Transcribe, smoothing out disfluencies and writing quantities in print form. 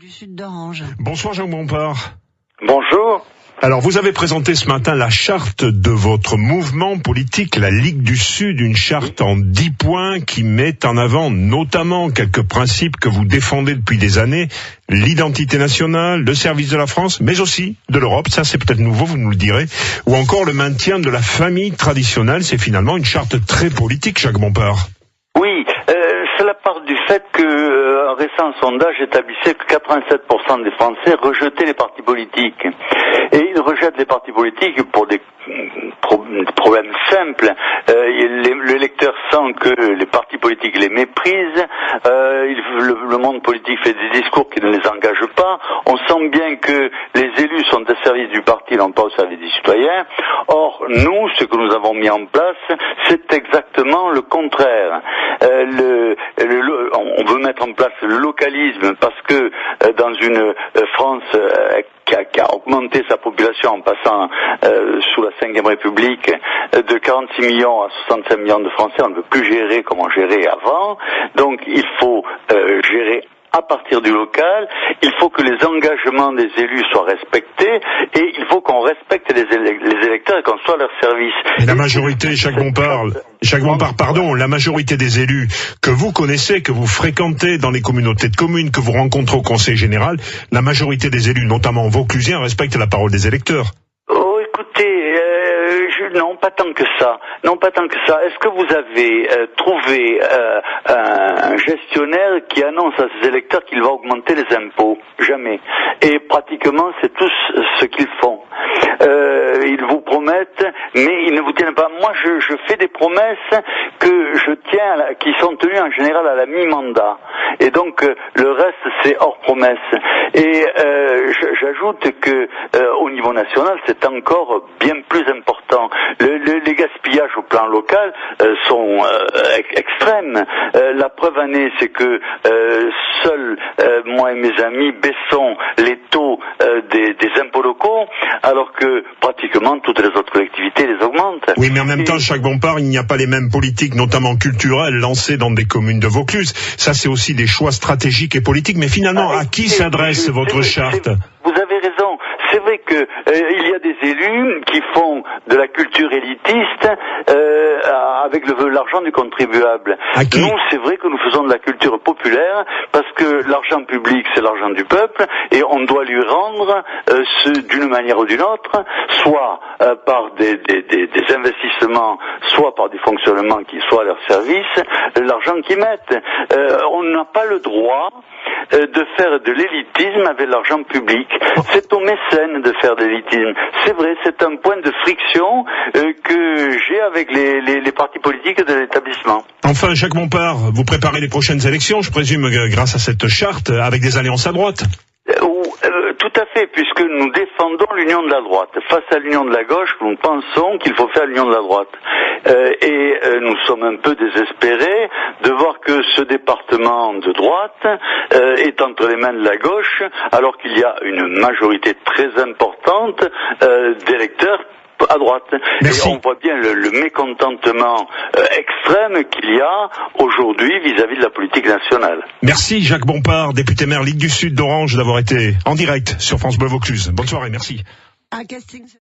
Du sud d'Orange. Bonsoir Jean Bompard. Bonjour. Alors vous avez présenté ce matin la charte de votre mouvement politique, la Ligue du Sud, une charte en 10 points qui met en avant notamment quelques principes que vous défendez depuis des années, l'identité nationale, le service de la France, mais aussi de l'Europe, ça c'est peut-être nouveau, vous nous le direz, ou encore le maintien de la famille traditionnelle, c'est finalement une charte très politique, Jacques Bompard. Oui, cela part du fait que un récent sondage établissait que 87% des Français rejetaient les partis politiques. Et ils rejettent les partis politiques pour des problèmes simples. L'électeur sent que les partis politiques les méprisent, le monde politique fait des discours qui ne les engagent pas, on sent bien que les élus sont au service du parti, non pas au service des citoyens. Or, nous, ce que nous avons mis en place, c'est exactement le contraire. On veut mettre en place le localisme parce que dans une France qui a augmenté sa population en passant sous la Ve République de 46 millions à 65 millions de Français, on ne veut plus gérer comme on gérait avant. Donc il faut gérer à partir du local, il faut que les engagements des élus soient respectés et il faut qu'on respecte les électeurs et qu'on soit à leur service. Et la majorité, Jacques Bompard, la majorité des élus que vous connaissez, que vous fréquentez dans les communautés de communes, que vous rencontrez au Conseil général, la majorité des élus, notamment vauclusiens, respectent la parole des électeurs. Oh, écoutez, non, pas tant que ça. Non, pas tant que ça. Est-ce que vous avez trouvé un gestionnaire qui annonce à ses électeurs qu'il va augmenter les impôts? Jamais. Et pratiquement, c'est tout ce qu'ils font. Ils vous promettent, mais ils ne vous tiennent pas. Moi, je fais des promesses que je tiens, qui sont tenues en général à la mi-mandat. Et donc, le reste, c'est hors promesse. Et j'ajoute que au niveau national, c'est encore bien plus important. Les gaspillages au plan local sont extrêmes. La preuve en est, c'est que seuls moi et mes amis baissons les taux des impôts locaux, alors que pratiquement toutes les autres collectivités les augmentent. Oui, mais en même temps, Jacques Bompard, il n'y a pas les mêmes politiques, notamment culturelles, lancées dans des communes de Vaucluse. Ça, c'est aussi des choix stratégiques et politiques. Mais finalement, à qui s'adresse votre charte? Vous avez raison. C'est vrai que il y a des élus qui font de la culture élitiste avec l'argent du contribuable. Nous, c'est vrai que nous faisons de la culture populaire parce que l'argent public, c'est l'argent du peuple et on doit lui rendre d'une manière ou d'une autre, soit par des investissements, soit par des fonctionnements qui soient à leur service, l'argent qu'ils mettent. On n'a pas le droit de faire de l'élitisme avec l'argent public. C'est aux mécènes de faire de l'élitisme. C'est vrai, c'est un point de friction que j'ai avec les partis politiques de l'établissement. Enfin, Jacques Bompard, vous préparez les prochaines élections, je présume, grâce à cette charte, avec des alliances à droite. Tout à fait, puisque nous défendons l'union de la droite. Face à l'union de la gauche, nous pensons qu'il faut faire l'union de la droite. Et nous sommes un peu désespérés de voir que ce département de droite est entre les mains de la gauche, alors qu'il y a une majorité très importante d'électeurs à droite. Merci. Et on voit bien le mécontentement extrême qu'il y a aujourd'hui vis-à-vis de la politique nationale. Merci Jacques Bompard, député maire Ligue du Sud d'Orange, d'avoir été en direct sur France Bleu Vaucluse. Bonne soirée, merci.